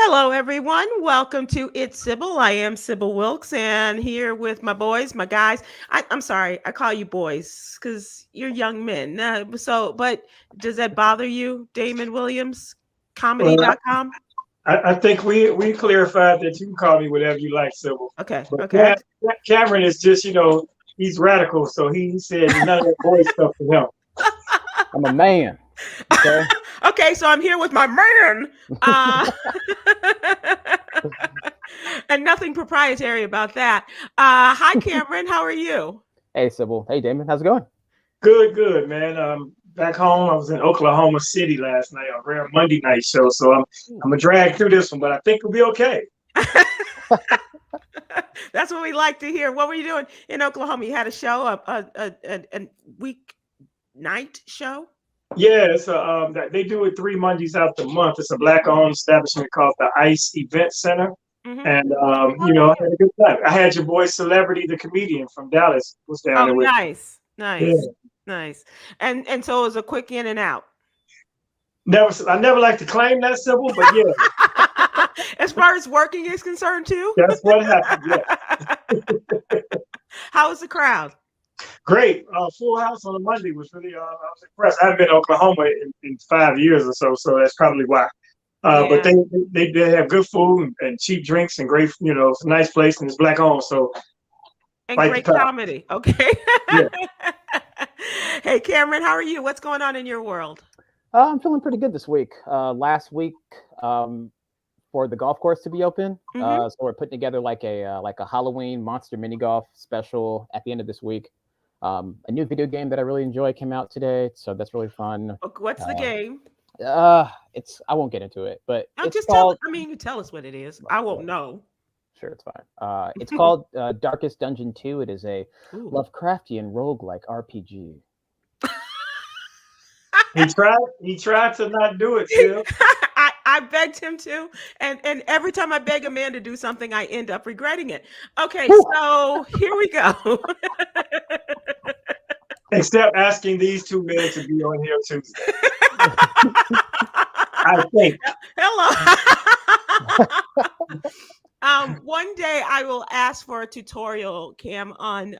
Hello, everyone. Welcome to It's Sybil. I am Sybil Wilkes, and here with my boys, my guys. I'm sorry, I call you boys because you're young men. But does that bother you, Damon Williams, Well, comedy.com? I think we clarified that you can call me whatever you like, Sybil. Okay, But okay. Cameron is just, he's radical, so he said none of that boy stuff for him. I'm a man. Okay. Okay, so I'm here with my man. And nothing proprietary about that. Hi, Cameron. How are you? Hey, Sybil. Hey, Damon. How's it going? Good, man. Back home, I was in Oklahoma City last night, a rare Monday night show, so I'm gonna drag through this one, but I think we'll be okay. That's what we like to hear. What were you doing in Oklahoma? You had a show, a week night show. Yeah, they do it 3 Mondays out the month. It's a black-owned establishment called the ICE Event Center. Mm-hmm. And I had a good time. I had your boy Celebrity, the comedian from Dallas, was down there with me. Nice. And so it was a quick in and out. I never like to claim that, Sybil, but yeah. As far as working is concerned, too. That's what happened. Yeah. How was the crowd? Great. Full house on a Monday was really. I was impressed. I haven't been to Oklahoma in 5 years or so that's probably why. But they have good food and cheap drinks and great, it's a nice place and it's black owned. So and great comedy. Okay. Yeah. Hey, Cameron, how are you? What's going on in your world? I'm feeling pretty good this week. Last week, for the golf course to be open, so we're putting together like a Halloween monster mini golf special at the end of this week. A new video game that I really enjoy came out today, so that's really fun. What's the game? I won't get into it, but you can tell us what it is. I won't know. Sure, it's fine. It's called Darkest Dungeon 2. It is a Lovecraftian roguelike RPG. He tried to not do it, Phil. I begged him to, and every time I beg a man to do something, I end up regretting it. Okay, so here we go. Except asking these two men to be on here Tuesday. I think. Hello. One day I will ask for a tutorial, Cam, on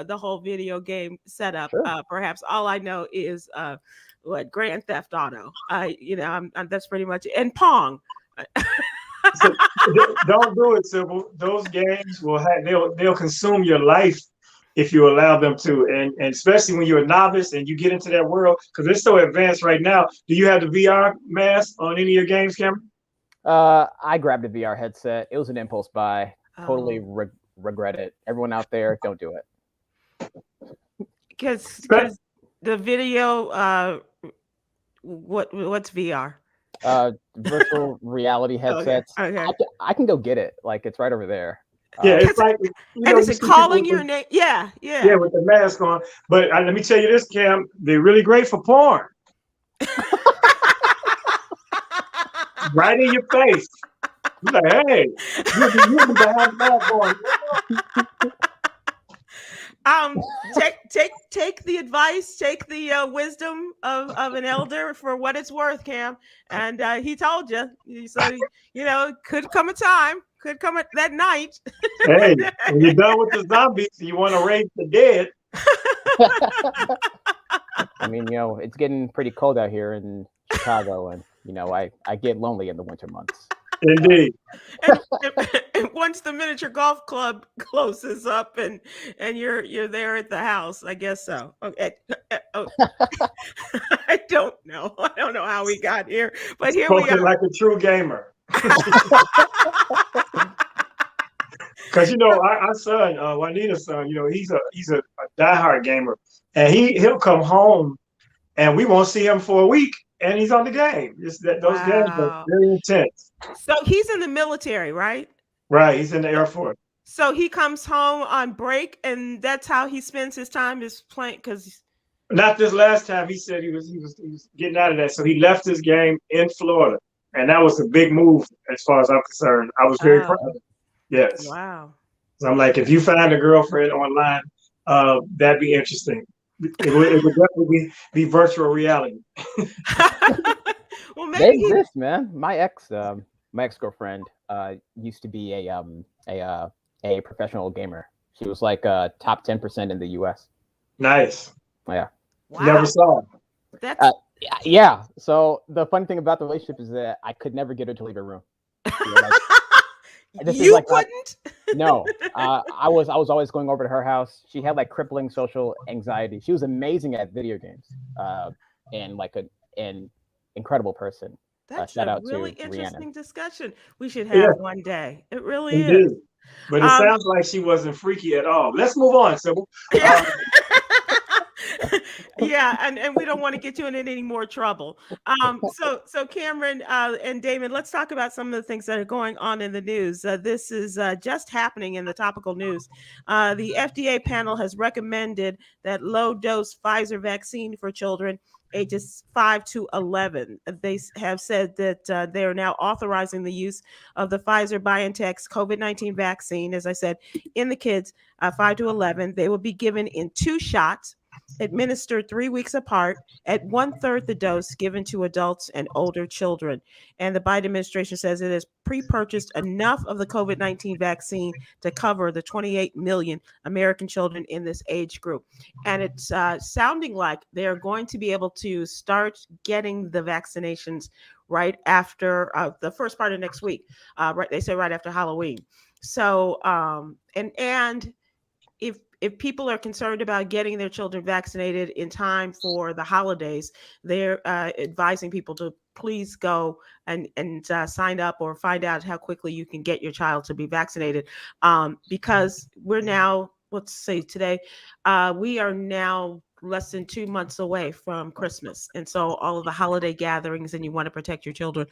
the whole video game setup. Sure. Perhaps all I know is Grand Theft Auto. That's pretty much it. And Pong. So, don't do it, Sybil. Those games they'll consume your life if you allow them to, and especially when you're a novice and you get into that world because it's so advanced right now. Do you have the VR mask on any of your games, Cameron? I grabbed a VR headset. It was an impulse buy. Totally regret it. Everyone out there, don't do it. Because the video, what's VR? Virtual reality headsets. Okay. I can go get it. Like it's right over there. Yeah, it's like and is it calling your name? Yeah, with the mask on. But let me tell you this, Cam, they're really great for porn. Right in your face. You're like, hey, you're behind that take the advice, take the wisdom of an elder for what it's worth, Cam. And he told you, so could come a time, could come at that night. Hey, when you're done with the zombies, you want to raise the dead. I mean, it's getting pretty cold out here in Chicago, and I get lonely in the winter months. Indeed. And once the miniature golf club closes up and you're there at the house, I guess so. Okay. I don't know how we got here, but here we are. Like a true gamer. Because our son, Juanita's son, he's a diehard gamer, and he'll come home, and we won't see him for a week. And he's on the game. Those games are very intense. So he's in the military, right? Right. He's in the Air Force. So he comes home on break, and that's how he spends his time is playing. Because not this last time. He said he was getting out of that. So he left his game in Florida, and that was a big move as far as I'm concerned. I was very proud of it. Yes. Wow. So I'm like, if you find a girlfriend online, that'd be interesting. It would definitely be virtual reality. Well, maybe they exist, man. My my ex-girlfriend used to be a professional gamer. She was like top 10% in the US. Nice. Yeah. Wow. Never saw her. That's yeah. So the funny thing about the relationship is that I could never get her to leave her room. you couldn't? No. I was always going over to her house. She had like crippling social anxiety. She was amazing at video games. And like an incredible person. That's shout a out really to interesting Rhiannon. discussion we should have one day. It really Indeed. is. But it sounds like she wasn't freaky at all. Let's move on, Sybil. Yeah. Yeah, and we don't want to get you in any more trouble. So Khameron and Damon, let's talk about some of the things that are going on in the news. This is just happening in the topical news. The FDA panel has recommended that low-dose Pfizer vaccine for children ages 5 to 11. They have said that they are now authorizing the use of the Pfizer-BioNTech's COVID-19 vaccine, as I said, in the kids 5 to 11. They will be given in 2 shots, administered 3 weeks apart, at 1/3 the dose given to adults and older children. And the Biden administration says it has pre-purchased enough of the COVID-19 vaccine to cover the 28 million American children in this age group. And it's sounding like they're going to be able to start getting the vaccinations right after the first part of next week. Right, they say right after Halloween. So, and if people are concerned about getting their children vaccinated in time for the holidays, they're advising people to please go and sign up or find out how quickly you can get your child to be vaccinated, because we're now, let's say today, we are now less than 2 months away from Christmas. And so all of the holiday gatherings, and you want to protect your children,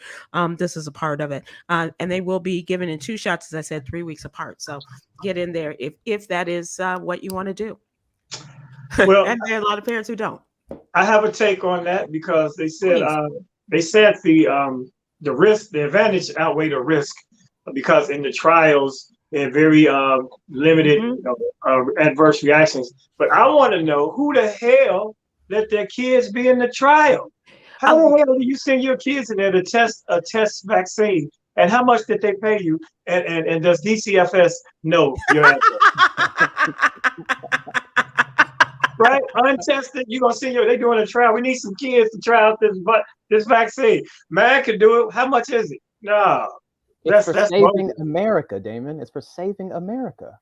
this is a part of it. And they will be given in 2 shots, as I said, 3 weeks apart. So get in there if that is what you want to do. Well, and there are a lot of parents who don't. I have a take on that because they said the risk, the advantage outweigh the risk, because in the trials they're very limited adverse reactions. But I want to know who the hell let their kids be in the trial. How the hell do you send your kids in there to test a test vaccine? And how much did they pay you? And does DCFS know your answer? Right? Untested, you're gonna send they're doing a trial. We need some kids to try out this vaccine. Man could do it. How much is it? No. It's for saving America, Damon. It's for saving America.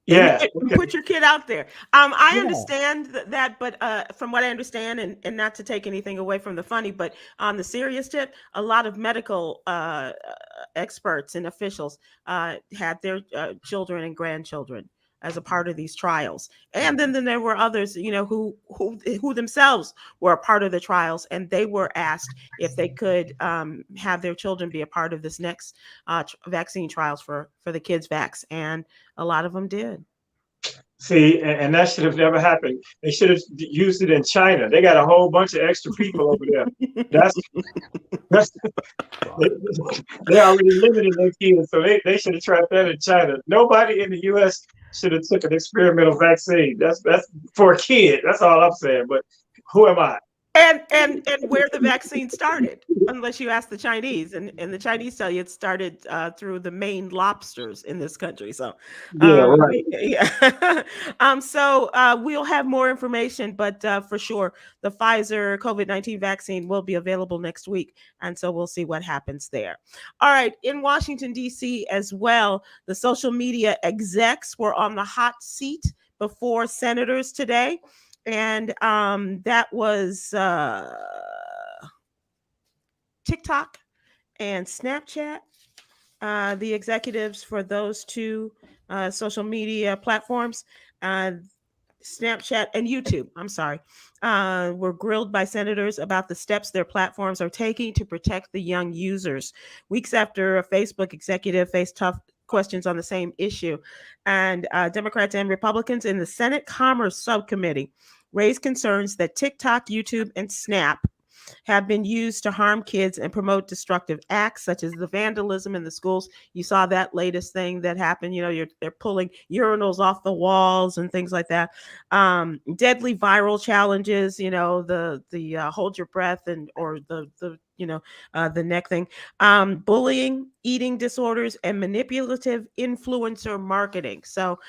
Yeah. Put your kid out there. I understand that, but from what I understand, and not to take anything away from the funny, but on the serious tip, a lot of medical experts and officials had their children and grandchildren as a part of these trials. And then there were others, who themselves were a part of the trials, and they were asked if they could have their children be a part of this next vaccine trials for the kids' vax. And a lot of them did. See, and that should have never happened. They should have used it in China. They got a whole bunch of extra people over there. They're already limiting their kids, so they should have tried that in China. Nobody in the U.S. should have took an experimental vaccine. That's for a kid. That's all I'm saying. But who am I? And where the vaccine started, unless you ask the Chinese, and the Chinese tell you it started through the Maine lobsters in this country. So so we'll have more information, but for sure the Pfizer COVID-19 vaccine will be available next week, and so we'll see what happens there. All right, in Washington D.C. as well, the social media execs were on the hot seat before senators today. And that was TikTok and Snapchat. The executives for those 2 social media platforms, Snapchat and YouTube, were grilled by senators about the steps their platforms are taking to protect the young users. Weeks after a Facebook executive faced tough questions on the same issue. And Democrats and Republicans in the Senate Commerce Subcommittee raised concerns that TikTok, YouTube, and Snap have been used to harm kids and promote destructive acts such as the vandalism in the schools. You saw that latest thing that happened. They're pulling urinals off the walls and things like that. Deadly viral challenges. The hold your breath or the neck thing. Bullying, eating disorders, and manipulative influencer marketing. So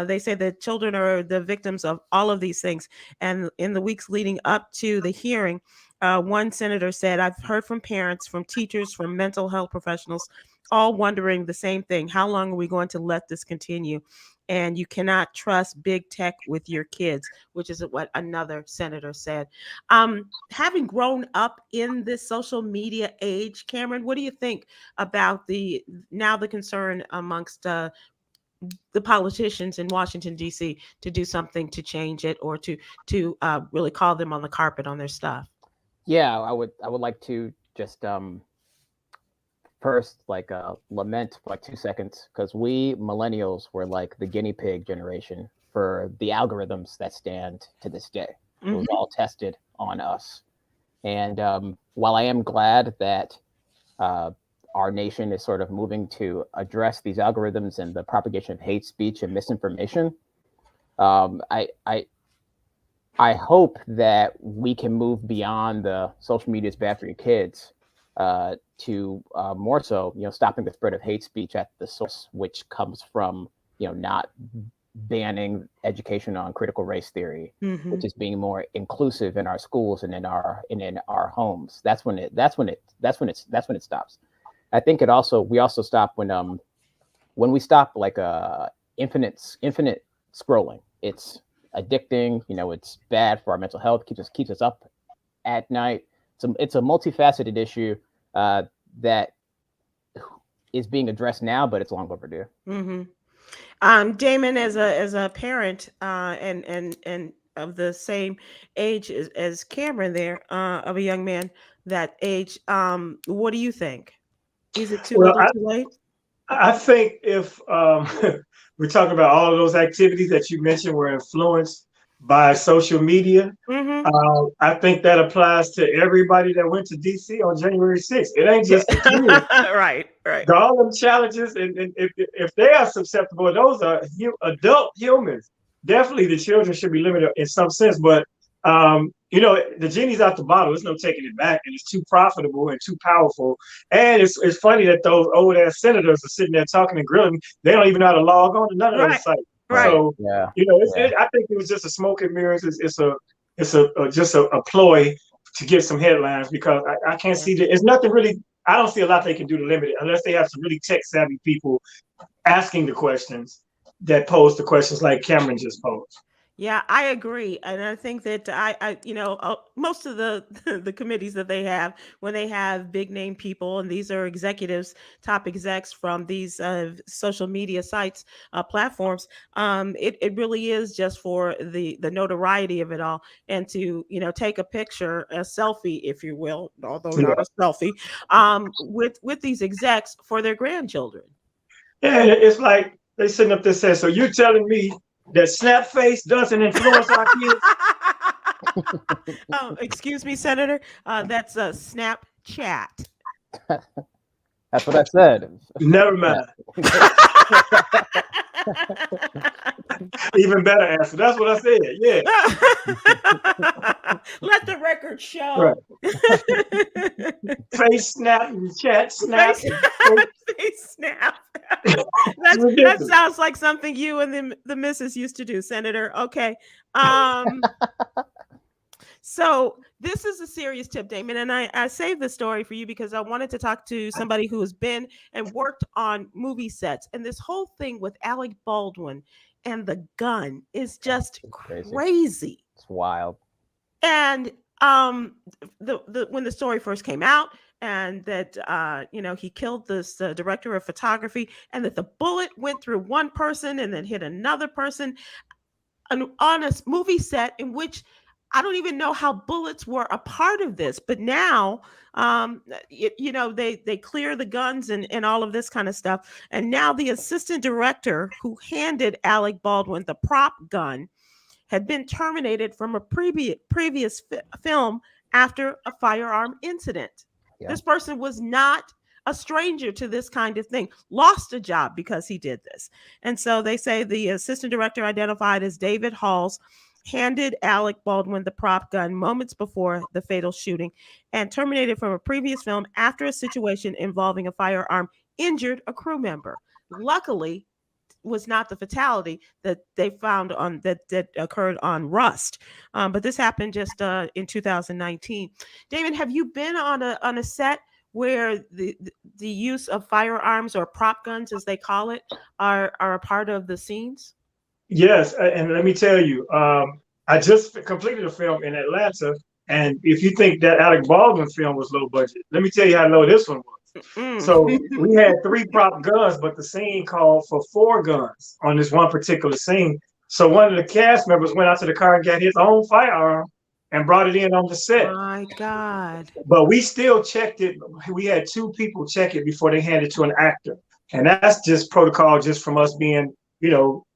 they say that children are the victims of all of these things. And in the weeks leading up to the hearing, one senator said, "I've heard from parents, from teachers, from mental health professionals, all wondering the same thing. How long are we going to let this continue? And you cannot trust big tech with your kids," which is what another senator said. Having grown up in this social media age, Khameron, what do you think about the concern amongst the politicians in Washington, D.C. to do something to change it, or to really call them on the carpet on their stuff? Yeah, I would like to just first lament for 2 seconds, because we millennials were like the guinea pig generation for the algorithms that stand to this day. It was all tested on us. And while I am glad that our nation is sort of moving to address these algorithms and the propagation of hate speech and misinformation, I hope that we can move beyond the social media is bad for your kids to more so, stopping the spread of hate speech at the source, which comes from, not banning education on critical race theory, which is being more inclusive in our schools and in our homes. That's when it stops. I think we also stop when we stop infinite scrolling. It's addicting. It's bad for our mental health. Keeps us up at night. It's a multifaceted issue that is being addressed now, but it's long overdue. Damon, as a parent and of the same age as Khameron, there of a young man that age, what do you think? Is it too little, too late? I think if we're talking about all of those activities that you mentioned were influenced by social media, I think that applies to everybody that went to DC on January 6th. It ain't just the kids. Right. All them challenges, and if they are susceptible, those are adult humans. Definitely the children should be limited in some sense, but the genie's out the bottle. There's no taking it back, and it's too profitable and too powerful. And it's funny that those old ass senators are sitting there talking and grilling. They don't even know how to log on to none of those sites. Right. So I think it was just a smoke and mirrors. It's just a ploy to get some headlines, because I can't see that. It's nothing really. I don't see a lot they can do to limit it unless they have some really tech savvy people asking the questions that pose the questions like Khameron just posed. Yeah, I agree, and I think that most of the committees that they have, when they have big name people, and these are executives, top execs from these social media sites, platforms, it really is just for the notoriety of it all, and to take a picture, a selfie, if you will, although not a selfie, with these execs for their grandchildren. Yeah, it's like they sitting up there saying, "So you're telling me that Snap Face doesn't influence our kids?" Excuse me, Senator. That's a Snapchat. That's what I said. Never mind. Even better answer. That's what I said. Yeah. Let the record show. Right. Face snap and chat snap. Face snap. That sounds like something you and the missus used to do, Senator. Okay. So this is a serious tip, Damon, and I saved this story for you because I wanted to talk to somebody who has been and worked on movie sets, and this whole thing with Alec Baldwin and the gun is just crazy. It's wild. And when the story first came out, and that he killed this director of photography, and that the bullet went through one person and then hit another person on a movie set in which I don't even know how bullets were a part of this, but now, they clear the guns and all of this kind of stuff. And now the assistant director who handed Alec Baldwin the prop gun had been terminated from a previous film after a firearm incident. Yeah. This person was not a stranger to this kind of thing, lost a job because he did this. And so they say the assistant director, identified as David Halls, handed Alec Baldwin the prop gun moments before the fatal shooting and terminated from a previous film after a situation involving a firearm injured a crew member. Luckily, was not the fatality that they found on that occurred on Rust, but this happened just in 2019. Damon, have you been on a set where the use of firearms, or prop guns as they call it, are a part of the scenes? Yes, and let me tell you, I just completed a film in Atlanta, and if you think that Alec Baldwin film was low budget, let me tell you how low this one was. So we had 3 prop guns, but the scene called for 4 guns on this one particular scene. So one of the cast members went out to the car and got his own firearm and brought it in on the set. My God. But we still checked it. We had 2 people check it before they handed it to an actor. And that's just protocol, just from us being,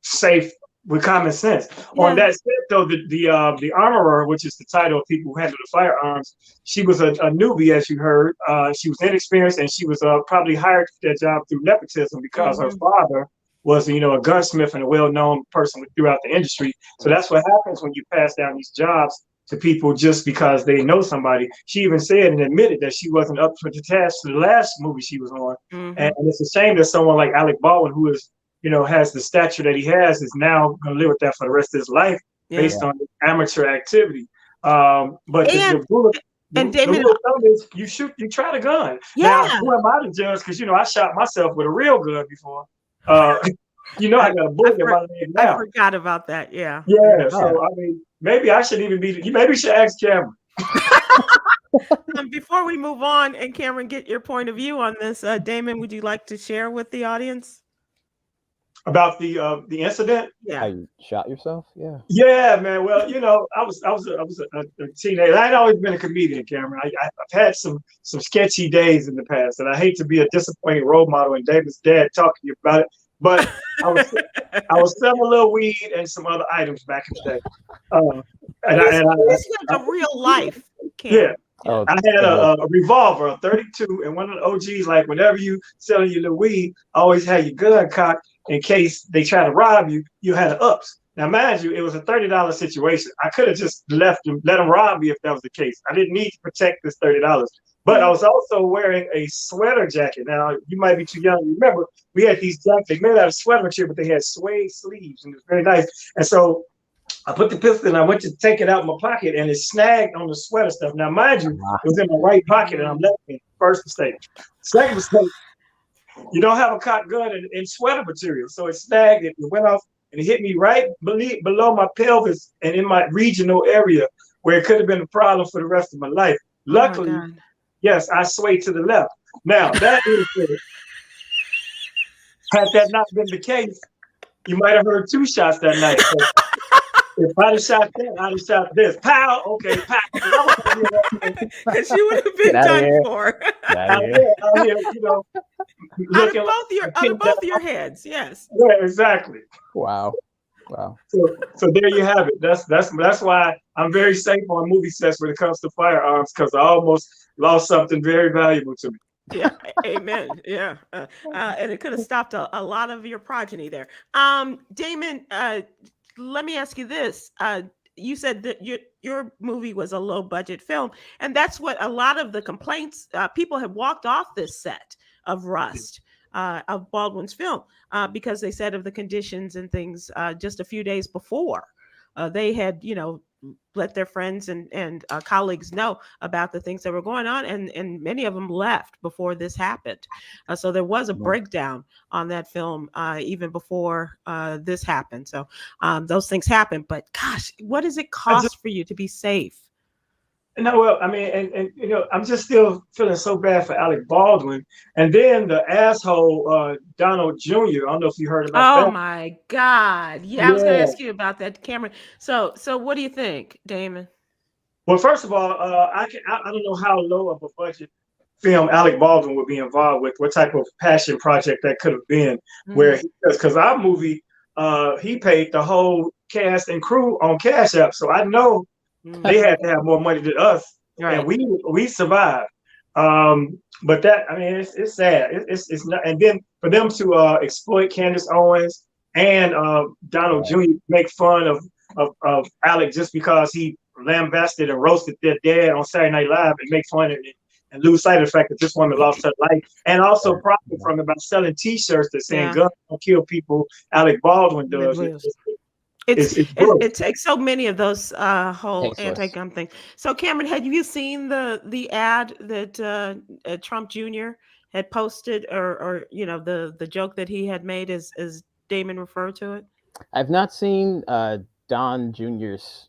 safe with common sense. Yeah. On that set, though, the armorer, which is the title of people who handle the firearms, she was a newbie, as you heard. She was inexperienced, and she was probably hired for that job through nepotism because her father was, a gunsmith and a well-known person throughout the industry. So that's what happens when you pass down these jobs to people just because they know somebody. She even said and admitted that she wasn't up for the task for the last movie she was on. And it's a shame that someone like Alec Baldwin, who is, has the stature that he has, is now going to live with that for the rest of his life based on amateur activity. But the rule is you try the gun. Now, who am I to judge? Because, I shot myself with a real gun before. I got a bullet in my leg now. I forgot about that. Yeah. Yeah. So, I mean, maybe I should even maybe you should ask Cameron. Before we move on and Cameron, get your point of view on this, Damon, would you like to share with the audience about the incident? Yeah. How you shot yourself? Yeah. Yeah, man. Well, I was a teenager. I'd always been a comedian, Cameron. I've had some sketchy days in the past, and I hate to be a disappointing role model and David's dad talking to you about it. But I was selling a little weed and some other items back in the day. This is like a real life, Cameron. Yeah. I had a revolver, a 32, and one of the OGs, like, whenever you selling your little weed, always had your gun cocked in case they try to rob you. You had an ups. Now, mind you, it was a $30 situation. I could have just let them rob me if that was the case. I didn't need to protect this $30. But I was also wearing a sweater jacket. Now, you might be too young to remember, we had these jackets, they made out of sweater material, but they had suede sleeves, and it was very nice. And so I put the pistol and I went to take it out of my pocket, and it snagged on the sweater stuff. Now, mind you, it was in my right pocket, and I'm left-handed. First mistake. Second mistake, you don't have a cocked gun in sweater material. So it snagged, it went off, and it hit me right below my pelvis and in my regional area where it could have been a problem for the rest of my life. Luckily, yes, I swayed to the left. Now, that is it. Had that not been the case, you might have heard 2 shots that night. So if I'd have shot that, I'd have shot this. Pow! Okay, pow. Because you would have been done for. Out here, out of both your heads, yes. Yeah, exactly. Wow. So there you have it. That's why I'm very safe on movie sets when it comes to firearms, because I almost lost something very valuable to me. Yeah, amen. Yeah, and it could have stopped a lot of your progeny there. Damon, let me ask you this. You said that your movie was a low budget film, and that's what a lot of the complaints, people have walked off this set of Rust, of Baldwin's film, because they said of the conditions and things just a few days before. They had, let their friends and colleagues know about the things that were going on, and many of them left before this happened. So there was a breakdown on that film even before this happened. So those things happen. But gosh, what does it cost for you to be safe? No, well, I mean, and I'm just still feeling so bad for Alec Baldwin, and then the asshole Donald Jr. I don't know if you heard about that. Oh my God! Yeah, I was going to ask you about that, Cameron. So what do you think, Damon? Well, first of all, I don't know how low of a budget film Alec Baldwin would be involved with. What type of passion project that could have been? Where because our movie, he paid the whole cast and crew on Cash App, so I know. They had to have more money than us, and we survived. But that, I mean, it's sad. It's not, and then for them to exploit Candace Owens and Donald Jr. make fun of Alec just because he lambasted and roasted their dad on Saturday Night Live and make fun of it and lose sight of the fact that this woman lost her life and also profit from it by selling T-shirts that saying guns don't kill people. Alec Baldwin does. It takes so many of those whole anti-gun things. So Cameron, had you seen the ad that Trump Jr. had posted, or the joke that he had made as Damon referred to it? I've not seen Don Jr.'s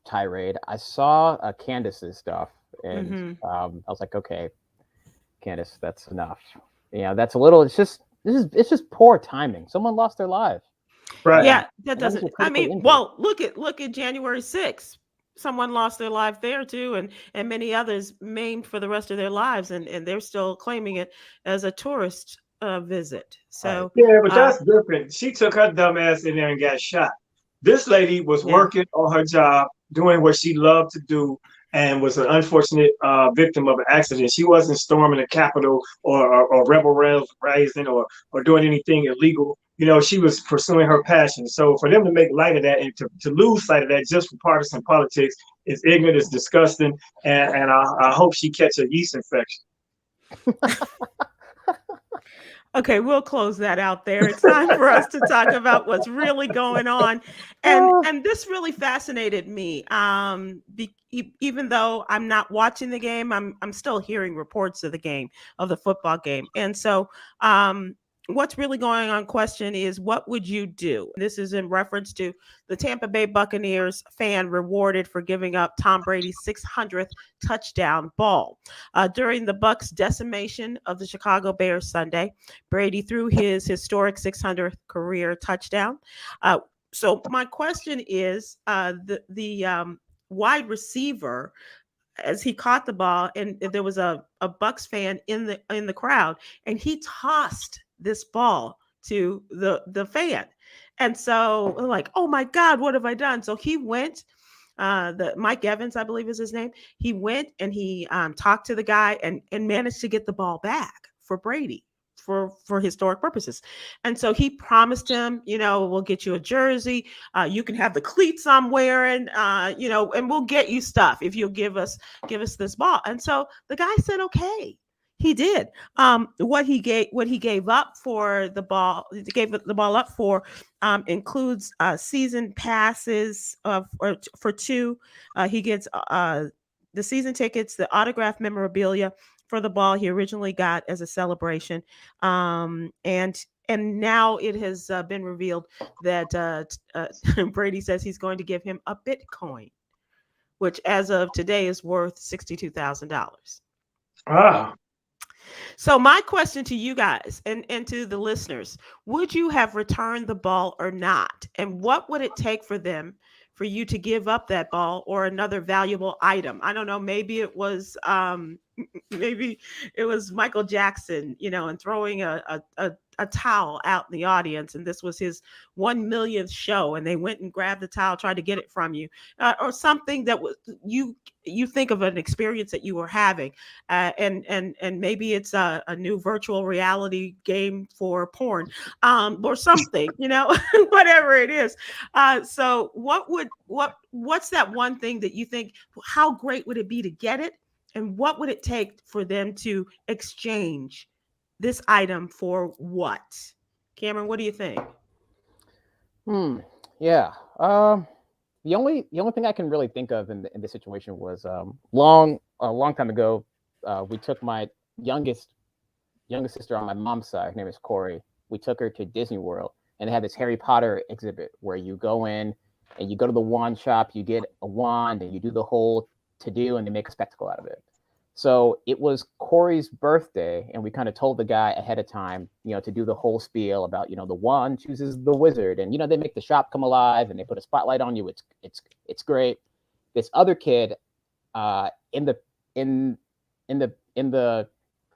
tirade. I saw Candace's stuff, and I was like, okay, Candace, that's enough. Yeah, that's a little. It's just poor timing. Someone lost their life. Right. Yeah, that doesn't. I mean, well, look at January 6th. Someone lost their life there too, and many others maimed for the rest of their lives, and they're still claiming it as a tourist visit. So yeah, but that's different. She took her dumb ass in there and got shot. This lady was working on her job, doing what she loved to do, and was an unfortunate victim of an accident. She wasn't storming the Capitol or rebel rising or doing anything illegal. She was pursuing her passion. So for them to make light of that and to lose sight of that just for partisan politics is ignorant, it's disgusting, and I hope she catch a yeast infection. Okay, we'll close that out there. It's time for us to talk about what's really going on. And this really fascinated me. Even though I'm not watching the game, I'm still hearing reports of the football game. And so what's really going on question is, what would you do? This is in reference to the Tampa Bay Buccaneers fan rewarded for giving up Tom Brady's 600th touchdown ball. During the Bucs' decimation of the Chicago Bears Sunday, Brady threw his historic 600th career touchdown. So my question is, the wide receiver, as he caught the ball, and there was a Bucs fan in the crowd, and he tossed this ball to the fan. And so like, oh my God, what have I done? So he went, Mike Evans, I believe is his name. He went and he talked to the guy and managed to get the ball back for Brady for historic purposes. And so he promised him, we'll get you a jersey. You can have the cleats I'm wearing, and we'll get you stuff if you'll give us this ball. And so the guy said, okay. He did. What he gave up for the ball, includes season passes for two. He gets the season tickets, the autographed memorabilia for the ball he originally got as a celebration, and now it has been revealed that Brady says he's going to give him a Bitcoin, which as of today is worth $62,000. Wow. So my question to you guys and to the listeners, would you have returned the ball or not? And what would it take for you to give up that ball or another valuable item? I don't know. Maybe it was Michael Jackson, and throwing a towel out in the audience, and this was his 1 millionth show, and they went and grabbed the towel, tried to get it from you, or something that was you think of an experience that you were having, and maybe it's a new virtual reality game for porn, or something, whatever it is. So what's that one thing that you think, how great would it be to get it? And what would it take for them to exchange this item for what? Cameron, what do you think? Yeah. The only thing I can really think of in this situation was a long time ago. We took my youngest sister on my mom's side. Her name is Corey. We took her to Disney World, and they had this Harry Potter exhibit where you go in and you go to the wand shop, you get a wand, and you do the whole to-do, and they make a spectacle out of it. So it was Corey's birthday, and we kind of told the guy ahead of time, to do the whole spiel about, the wand chooses the wizard, and they make the shop come alive, and they put a spotlight on you. It's great. This other kid, in the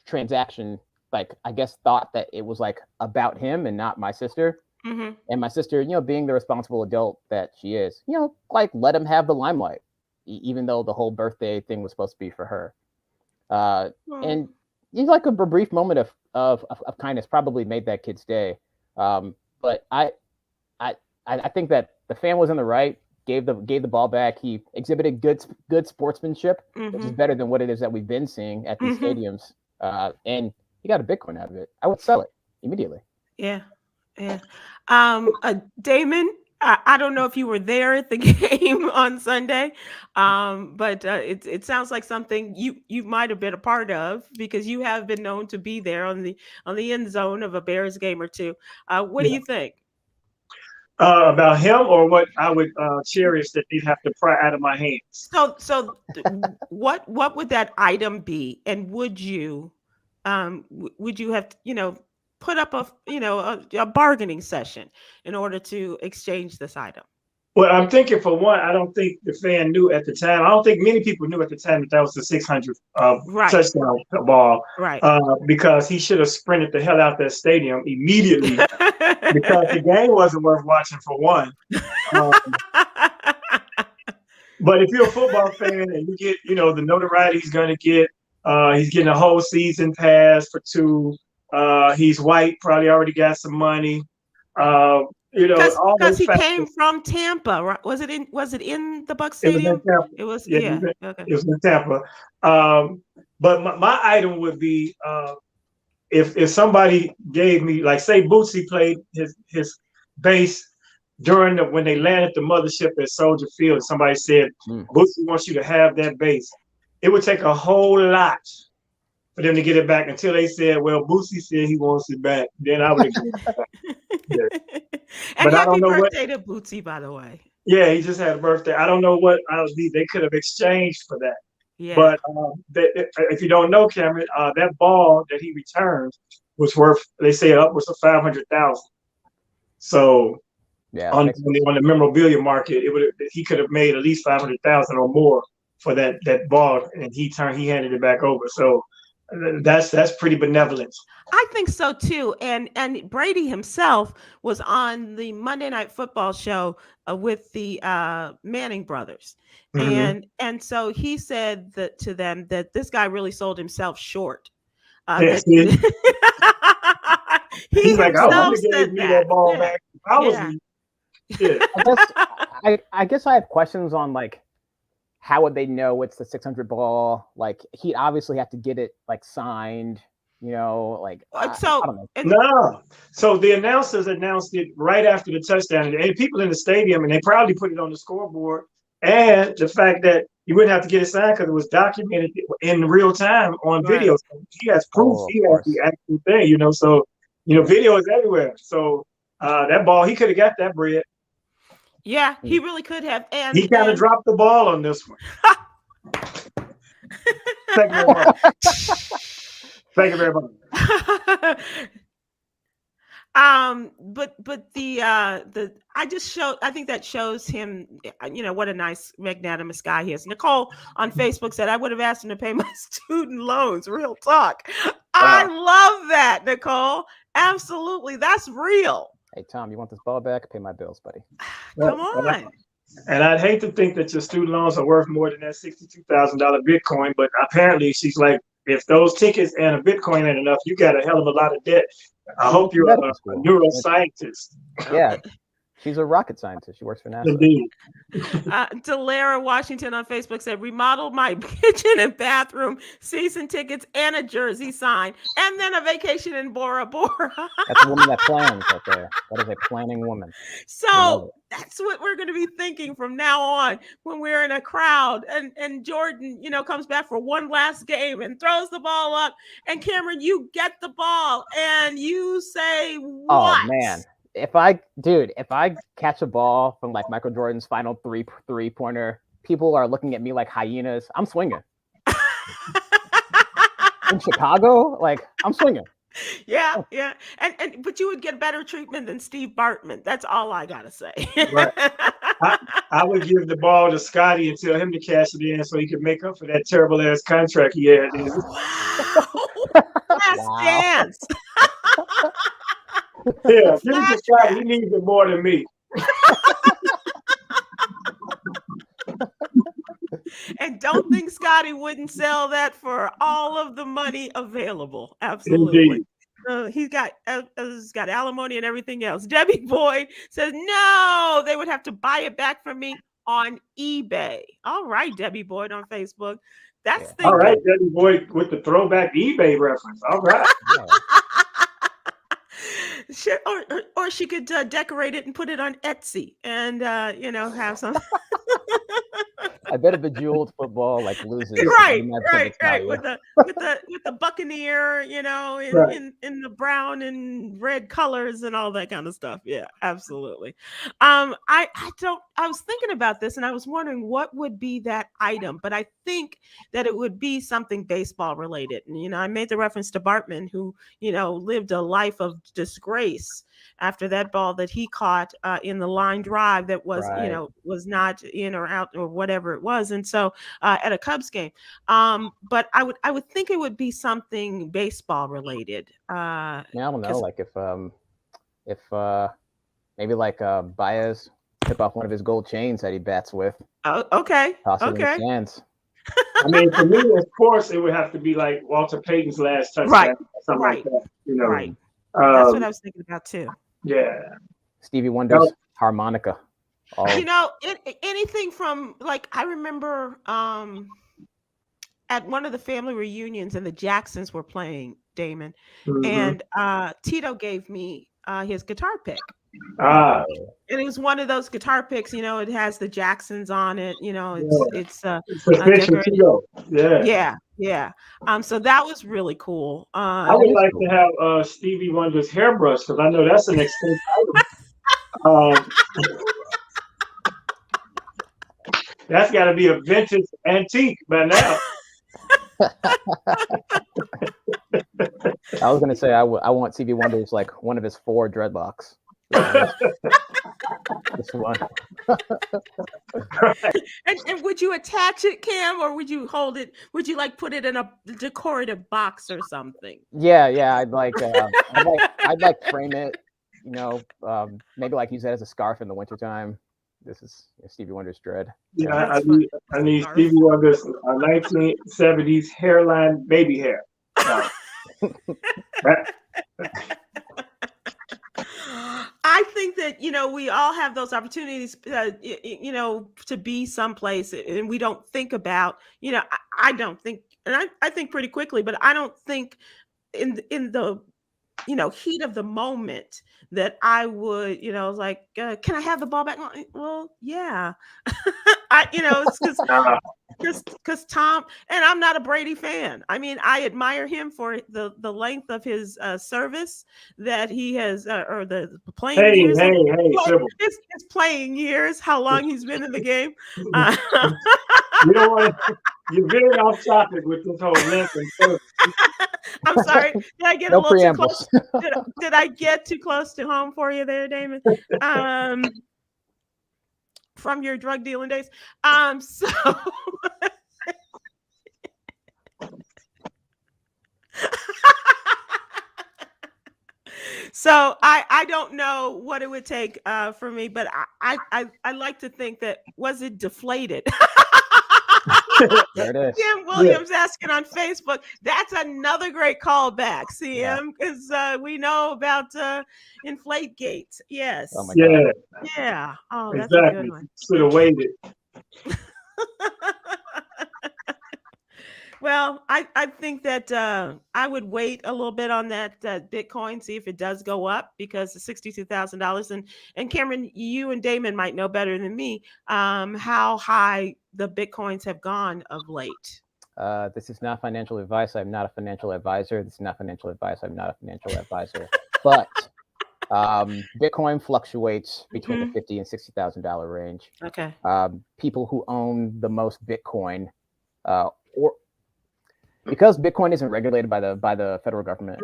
transaction, like, I guess thought that it was like about him and not my sister. And my sister, being the responsible adult that she is, like, let him have the limelight. even though the whole birthday thing was supposed to be for her. And like a brief moment of kindness probably made that kid's day. But I think that the fan was in the right. Gave the ball back. He exhibited good sportsmanship, which is better than what it is that we've been seeing at these stadiums. And he got a Bitcoin out of it. I would sell it immediately. Yeah. Damon, I don't know if you were there at the game on Sunday, but it sounds like something you might have been a part of, because you have been known to be there on the end zone of a Bears game or two. What do you think? About him, or what I would cherish that they'd have to pry out of my hands? So what would that item be, and would you have put up a bargaining session in order to exchange this item? Well, I'm thinking, for one, I don't think the fan knew at the time. I don't think many people knew at the time that was the 600th touchdown ball. Right. Because he should have sprinted the hell out that stadium immediately, because the game wasn't worth watching, for one. But if you're a football fan and you get, the notoriety he's going to get, he's getting a whole season pass for 2. He's white, probably already got some money. Because he came from Tampa, right? Was it in the Bucs Stadium? It was. Okay. It was in Tampa. But my item would be, if somebody gave me, like, say Bootsy played his bass when they landed the mothership at Soldier Field. Somebody said, Bootsy wants you to have that bass. It would take a whole lot for them to get it back, until they said, well, Bootsy said he wants it back. Then I would have given it back. Yeah. And happy birthday to Bootsy, by the way. Yeah, he just had a birthday. I don't know what they could have exchanged for that. Yeah. But if you don't know, Cameron, that ball that he returned was worth, they say, upwards of $500,000. So on the memorabilia market, he could have made at least $500,000 or more for that ball, and he handed it back over. So that's pretty benevolent. I think so too. And Brady himself was on the Monday Night Football show with the Manning brothers. And so he said to them that this guy really sold himself short. He's like, I want to give me that ball back. I guess I have questions on, like, how would they know it's the 600 ball? Like, he'd obviously have to get it, like, signed, I don't know. No. So the announcers announced it right after the touchdown, and people in the stadium, and they probably put it on the scoreboard. And the fact that you wouldn't have to get it signed because it was documented in real time on video. So he has proof. He has the actual thing, So, video is everywhere. So that ball, he could have got that bread. Yeah, he really could have. And he kind of dropped the ball on this one. Thank you very much. Thank you very much. But I think that shows him, what a nice, magnanimous guy he is. Nicole on Facebook said, I would have asked him to pay my student loans. Real talk. Wow. I love that, Nicole. Absolutely. That's real. Hey, Tom, you want this ball back? Pay my bills, buddy. Come on. And I'd hate to think that your student loans are worth more than that $62,000 Bitcoin, but apparently she's like, if those tickets and a Bitcoin ain't enough, you got a hell of a lot of debt. I hope you're a neuroscientist. Yeah. She's a rocket scientist. She works for NASA. Indeed. Delara Washington on Facebook said, remodeled my kitchen and bathroom, season tickets, and a jersey sign, and then a vacation in Bora Bora. That's a woman that plans right there. That is a planning woman. So that's what we're going to be thinking from now on when we're in a crowd and Jordan, comes back for one last game and throws the ball up. And Cameron, you get the ball and you say, what? Oh, man. If I catch a ball from, like, Michael Jordan's final three-pointer, people are looking at me like hyenas. I'm swinging. In Chicago, like, I'm swinging. Yeah. But you would get better treatment than Steve Bartman. That's all I gotta say. Right. I would give the ball to Scotty and tell him to cash it in so he could make up for that terrible ass contract he had. Wow. Last dance. Yeah, give it to Scotty. He needs it more than me. don't think Scotty wouldn't sell that for all of the money available. Absolutely. Indeed. He's got alimony and everything else. Debbie Boyd says, no, they would have to buy it back from me on eBay. All right, Debbie Boyd on Facebook. That's thinking. All right, Debbie Boyd with the throwback eBay reference. All right. Or she could decorate it and put it on Etsy and have some. I bet a bejeweled football like loses. Right. With the Buccaneer, in the brown and red colors and all that kind of stuff. Yeah, absolutely. I was thinking about this and I was wondering what would be that item, but I think that it would be something baseball related. And I made the reference to Bartman, who lived a life of disgrace after that ball that he caught in the line drive that was was not in or out or whatever it was, and so at a Cubs game. But I would think it would be something baseball related. I don't know, like if maybe like Baez tip off one of his gold chains that he bats with. Oh, okay. Toss it in the stands. I mean, for me, of course, it would have to be like Walter Payton's last touchdown, right? Something like that. Right. That's what I was thinking about too. Yeah. Stevie Wonder's harmonica. Anything from, like, I remember at one of the family reunions and the Jacksons were playing, Damon, and Tito gave me his guitar pick. And it was one of those guitar picks, it has the Jacksons on it, it's Tito. Yeah. So that was really cool. I would like to have Stevie Wonder's hairbrush, because I know that's an expensive item. That's got to be a vintage antique by now. I was gonna say I want Stevie Wonder's like one of his 4 dreadlocks. This one. And would you attach it, Cam, or would you hold it? Would you put it in a decorative box or something? Yeah. I'd like frame it. Maybe use that as a scarf in the wintertime. This is Stevie Wonder's dread. Yeah, I need Stevie Wonder's 1970s hairline, baby hair. I think that we all have those opportunities to be someplace, and we don't think about I don't think, and I think pretty quickly, but I don't think in the heat of the moment that I would can I have the ball back? Well, yeah. It's because Tom, and I'm not a Brady fan. I mean, I admire him for the length of his service that he has, or the playing years. His playing years, how long he's been in the game. You're very off topic with this whole length and service. I'm sorry. Did I get a little too close? Did I get too close to home for you there, Damon? From your drug dealing days. So I don't know what it would take for me, but I like to think that, was it deflated? There it is. Tim Williams asking on Facebook. That's another great callback, CM, because we know about inflate gates. Yes. Oh my God. Yeah. Oh, that's exactly. a good one. Should have waited. Well, I think that I would wait a little bit on that Bitcoin, see if it does go up, because the $62,000. And Cameron, you and Damon might know better than me how high the Bitcoins have gone of late. This is not financial advice. I'm not a financial advisor. This is not financial advice. I'm not a financial advisor. But Bitcoin fluctuates between the $50,000 and $60,000 range. Okay. People who own the most Bitcoin, because Bitcoin isn't regulated by the federal government,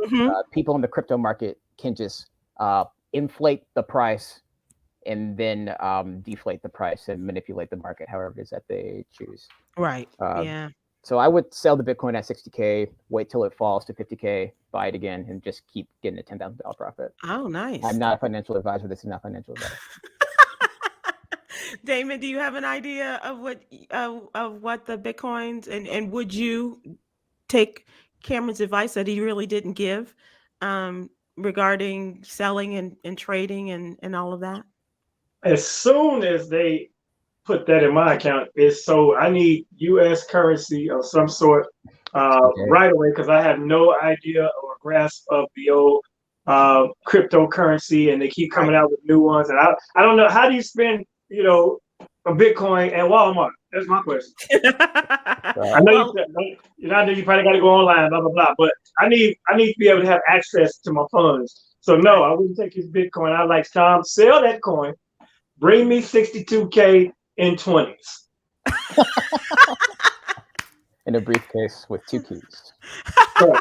people in the crypto market can just inflate the price and then deflate the price and manipulate the market however it is that they choose. Right. Yeah. So I would sell the Bitcoin at 60K, wait till it falls to 50K, buy it again, and just keep getting a $10,000 profit. Oh, nice. I'm not a financial advisor. This is not financial advice. Damon, do you have an idea of what the Bitcoins, and would you take Cameron's advice that he really didn't give, regarding selling and trading and all of that? As soon as they put that in my account, it's so I need U.S. currency of some sort right away because I have no idea or grasp of the old cryptocurrency, and they keep coming out with new ones. And I don't know, how do you spend a Bitcoin at Walmart? That's my question. I know I know you probably got to go online, blah blah blah, but I need to be able to have access to my funds. So no, I wouldn't take his Bitcoin. I'd like Tom, sell that coin. Bring me 62K in 20s. In a briefcase with 2 keys. All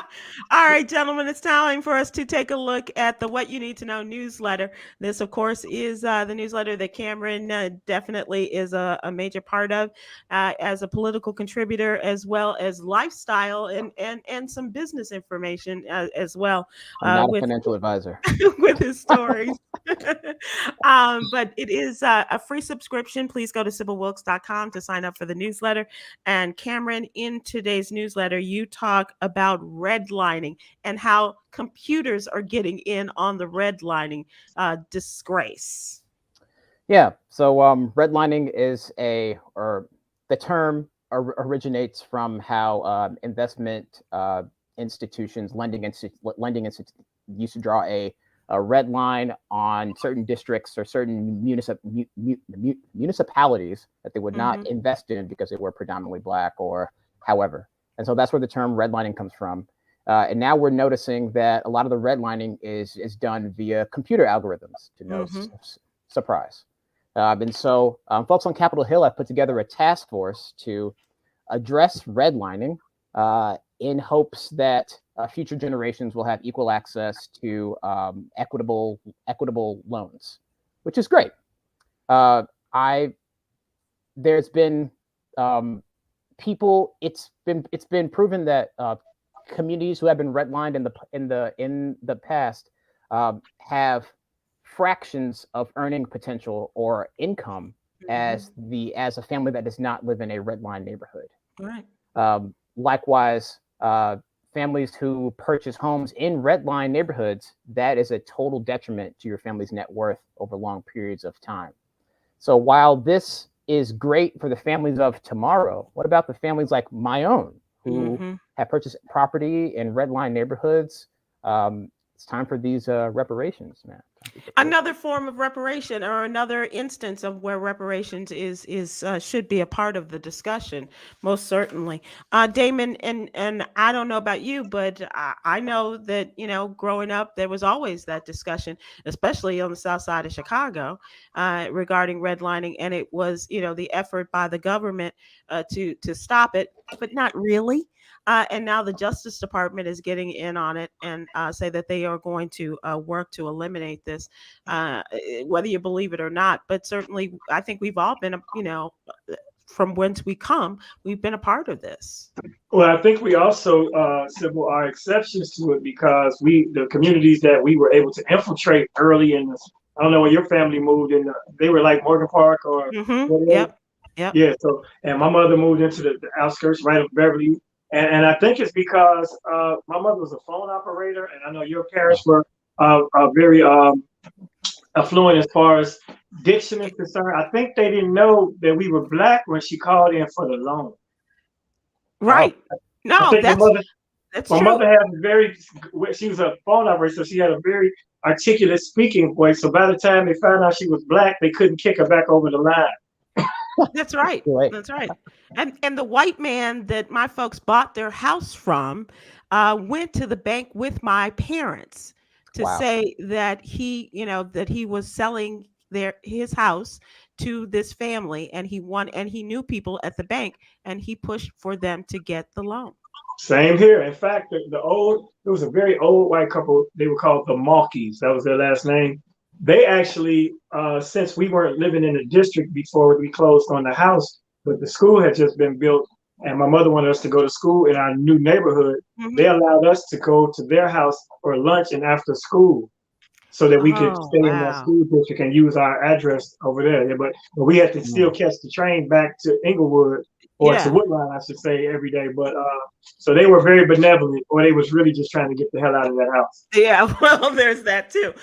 right, gentlemen, it's time for us to take a look at the What You Need to Know newsletter. This, of course, is the newsletter that Cameron definitely is a major part of as a political contributor, as well as lifestyle and some business information as well. I'm not a financial advisor. With his stories. But it is a free subscription. Please go to SybilWilkes.com to sign up for the newsletter. And Cameron, in today's newsletter, you talk about redlining and how computers are getting in on the redlining disgrace. Yeah. So redlining is the term originates from how investment institutions, lending institutions used to draw a red line on certain districts or certain municipalities that they would not invest in because they were predominantly Black or however. And so that's where the term redlining comes from. And now we're noticing that a lot of the redlining is done via computer algorithms, to no surprise. And so folks on Capitol Hill have put together a task force to address redlining in hopes that future generations will have equal access to equitable loans, which is great. There's been people. It's been proven that communities who have been redlined in the past have fractions of earning potential or income as a family that does not live in a redline neighborhood. Right. Likewise, families who purchase homes in redline neighborhoods, that is a total detriment to your family's net worth over long periods of time. So while this is great for the families of tomorrow, what about the families like my own who have purchased property in redline neighborhoods? It's time for these reparations, man. Another form of reparation, or another instance of where reparations is should be a part of the discussion, most certainly. Damon, and I don't know about you, but I know that growing up there was always that discussion, especially on the south side of Chicago, regarding redlining, and it was the effort by the government to stop it, but not really. And now the Justice Department is getting in on it and say that they are going to work to eliminate this, whether you believe it or not. But certainly, I think we've all been, from whence we come, we've been a part of this. Well, I think we also, Sybil, are exceptions to it because the communities that we were able to infiltrate early in this, I don't know where your family moved in, they were like Morgan Park or Yep. Yeah. So, and my mother moved into the outskirts right of Beverly. And I think it's because my mother was a phone operator, and I know your parents were very affluent as far as diction is concerned. I think they didn't know that we were Black when she called in for the loan. Right. No, that's my true. mother had she was a phone operator, so she had a very articulate speaking voice. So by the time they found out she was Black, they couldn't kick her back over the line. That's right. That's right. And the white man that my folks bought their house from went to the bank with my parents to say that he was selling his house to this family, and he knew people at the bank, and he pushed for them to get the loan. Same here. In fact, there was a very old white couple. They were called the Malkies. That was their last name. They actually, since we weren't living in the district before we closed on the house, but the school had just been built, and my mother wanted us to go to school in our new neighborhood. They allowed us to go to their house for lunch and after school. so that we could Oh, stay in that wow. school district and use our address over there. Yeah, but we had to still catch the train back to Inglewood, or to Yeah. Woodline, I should say, every day. But so they were very benevolent, or they was really just trying to get the hell out of that house. Yeah, well, there's that too.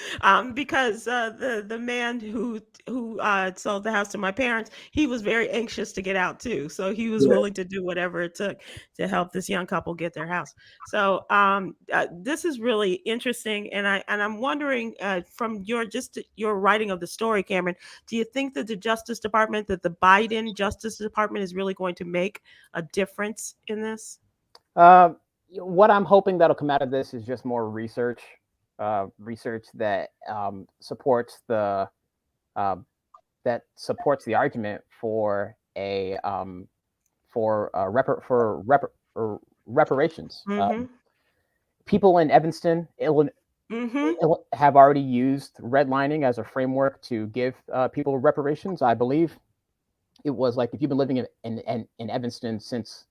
Because the man who sold the house to my parents, he was very anxious to get out too. So he was Yeah. willing to do whatever it took to help this young couple get their house. So this is really interesting, and I'm wondering from your writing of the story, Khameron, do you think that the Justice Department, that the Biden Justice Department, is really going to make a difference in this? What I'm hoping that'll come out of this is just more research, research that supports the argument for reparations. Mm-hmm. People in Evanston, Illinois, Mm-hmm. have already used redlining as a framework to give people reparations. I believe it was like, if you've been living in Evanston since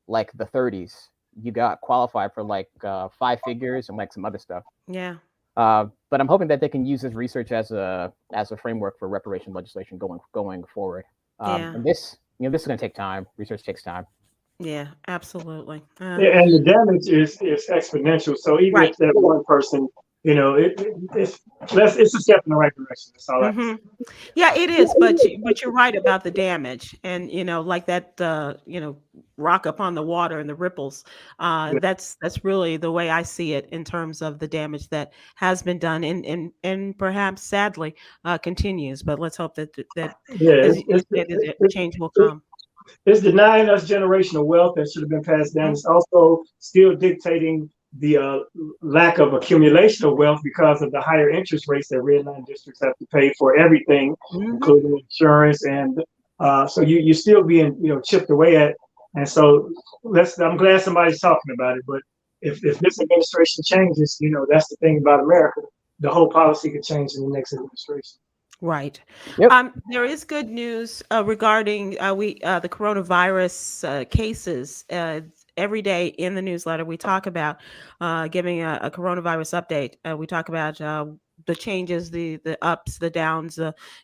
like the 30s, you got qualified for like 5 figures and like some other stuff. Yeah. But I'm hoping that they can use this research as a framework for reparation legislation going forward. Yeah. And this is going to take time. Research takes time. Yeah, absolutely. Yeah, and the damage is exponential. So even Right. if that one person, it's a step in the right direction. That's all. Mm-hmm. Yeah, it is, but you're right about the damage, and like that, rock upon the water and the ripples. That's really the way I see it in terms of the damage that has been done, and perhaps sadly continues. But let's hope that as you stated, that change will come. It's denying us generational wealth that should have been passed down. Mm-hmm. It's also still dictating the lack of accumulation of wealth because of the higher interest rates that redline districts have to pay for everything, Mm-hmm. including insurance, and so you're still being chipped away at. And so I'm glad somebody's talking about it. But if this administration changes, that's the thing about America. The whole policy could change in the next administration. Right. Yep. There is good news regarding the coronavirus cases. Every day in the newsletter, we talk about giving a coronavirus update. We talk about the changes, the ups, the downs.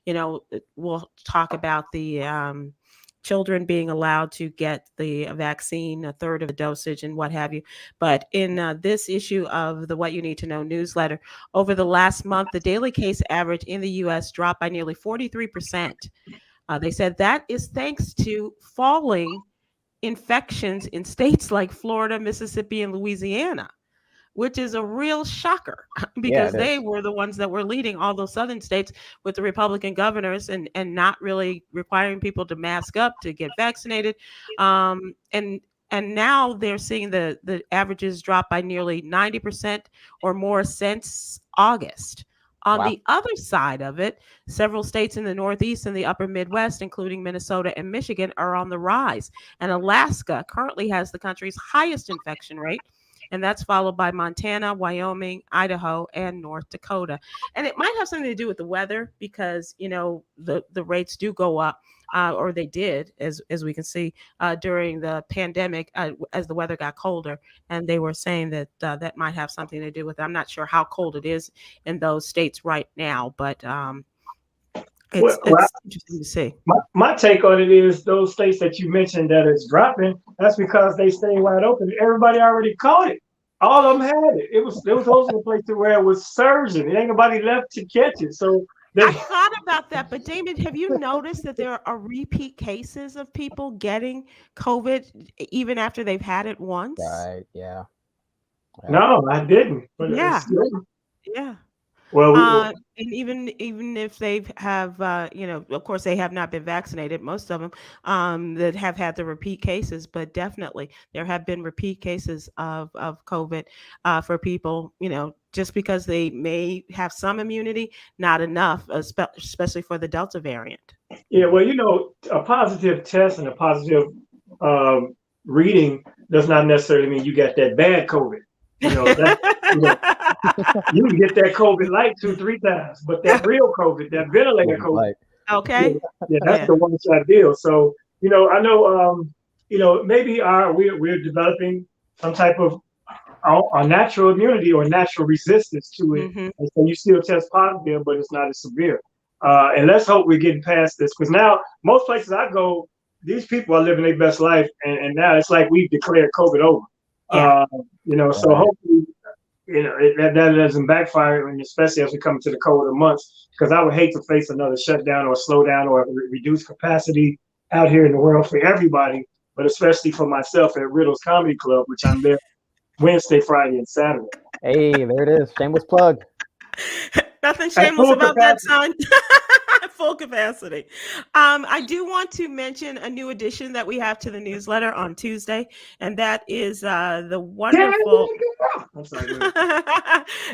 We'll talk about the children being allowed to get the vaccine, a third of the dosage, and what have you. But in this issue of the What You Need to Know newsletter, over the last month, the daily case average in the U.S. dropped by nearly 43%. They said that is thanks to falling infections in states like Florida, Mississippi, and Louisiana, which is a real shocker because they were the ones that were leading all those southern states with the Republican governors and not really requiring people to mask up to get vaccinated. And now they're seeing the averages drop by nearly 90% or more since August. On the other side of it, several states in the Northeast and the upper Midwest, including Minnesota and Michigan, are on the rise. And Alaska currently has the country's highest infection rate. And that's followed by Montana, Wyoming, Idaho, and North Dakota. And it might have something to do with the weather because, the rates do go up, or they did, as we can see, during the pandemic as the weather got colder. And they were saying that that might have something to do with it. I'm not sure how cold it is in those states right now, but it's interesting to see. My take on it is those states that you mentioned that it's dropping, that's because they stay wide open. Everybody already caught it. All of them had it. It was also a place where it was surging. It ain't nobody left to catch it. So I thought about that, but Damon, have you noticed that there are repeat cases of people getting COVID even after they've had it once? Right. Yeah. No, I didn't. But yeah. Yeah. Well, and even if they have, of course, they have not been vaccinated, most of them that have had the repeat cases, but definitely there have been repeat cases of COVID for people, just because they may have some immunity, not enough, especially for the Delta variant. Yeah, well, a positive test and a positive reading does not necessarily mean you got that bad COVID. You can get that COVID light 2-3 times, but that real COVID, that ventilator COVID, okay, that's the one-shot deal. So I know maybe we're developing some type of a natural immunity or natural resistance to it. Mm-hmm. And so you still test positive, but it's not as severe. And let's hope we're getting past this, because now most places I go, these people are living their best life, and now it's like we've declared COVID over. Yeah. So hopefully, that doesn't backfire, and especially as we come to the colder months, because I would hate to face another shutdown or slowdown or reduced capacity out here in the world for everybody, but especially for myself at Riddle's Comedy Club, which I'm there Wednesday, Friday, and Saturday. Hey, there it is. Shameless plug. Nothing shameless about that, son. Full capacity. I do want to mention a new addition that we have to the newsletter on Tuesday, and that is the wonderful. I'm sorry.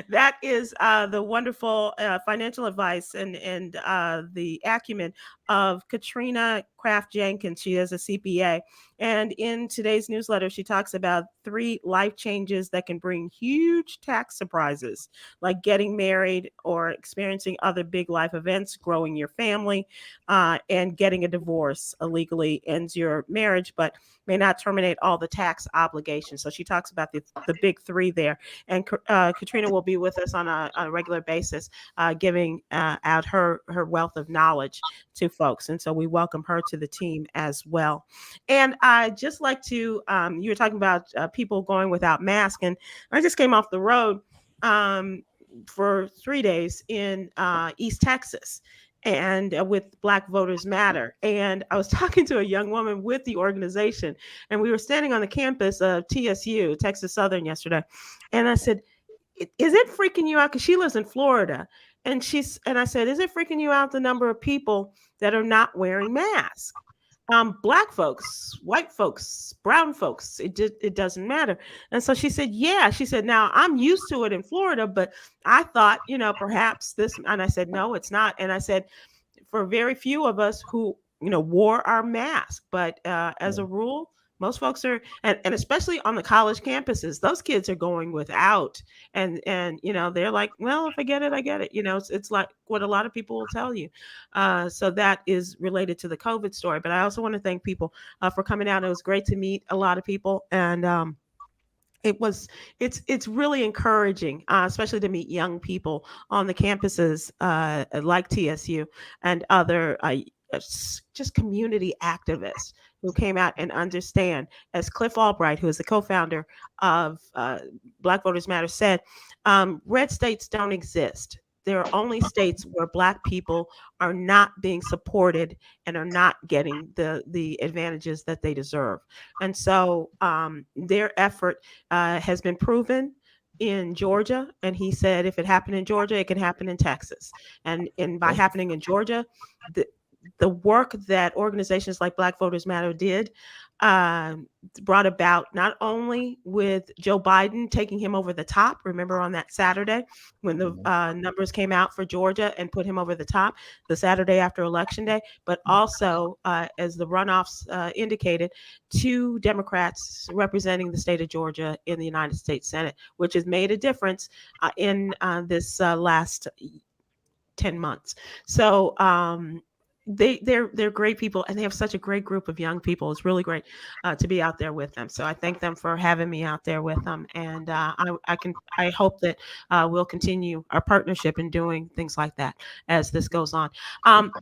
That is the wonderful financial advice and the acumen of Katrina Kraft Jenkins. She is a CPA. And in today's newsletter, she talks about 3 life changes that can bring huge tax surprises, like getting married or experiencing other big life events, growing your family, and getting a divorce illegally ends your marriage, but may not terminate all the tax obligations. So she talks about the big 3 there. And Katrina will be with us on a regular basis, giving out her wealth of knowledge to folks. And so we welcome her to the team as well. And I just like to, you were talking about people going without masks, and I just came off the road for 3 days in East Texas, and with Black Voters Matter. And I was talking to a young woman with the organization, and we were standing on the campus of TSU, Texas Southern, yesterday. And I said, is it freaking you out? Because she lives in Florida. And I said, is it freaking you out the number of people that are not wearing masks? Black folks, white folks, brown folks, it doesn't matter. And so she said, yeah. She said, now I'm used to it in Florida, but I thought, perhaps this. And I said, no, it's not. And I said, for very few of us who, wore our mask, but as a rule, most folks are, and especially on the college campuses, those kids are going without, and they're like, well, if I get it, I get it. It's like what a lot of people will tell you. So that is related to the COVID story. But I also want to thank people for coming out. It was great to meet a lot of people, and it's really encouraging, especially to meet young people on the campuses like TSU and other just community activists who came out and understand, as Cliff Albright, who is the co-founder of Black Voters Matter, said, red states don't exist. There are only states where Black people are not being supported and are not getting the advantages that they deserve. And so their effort has been proven in Georgia. And he said, if it happened in Georgia, it can happen in Texas. And by happening in Georgia, the work that organizations like Black Voters Matter did brought about, not only with Joe Biden taking him over the top, remember on that Saturday when the numbers came out for Georgia and put him over the top the Saturday after Election Day, but also, as the runoffs indicated, 2 Democrats representing the state of Georgia in the United States Senate, which has made a difference in this last 10 months. So they're great people, and they have such a great group of young people. It's really great to be out there with them. So I thank them for having me out there with them, and I hope that we'll continue our partnership in doing things like that as this goes on.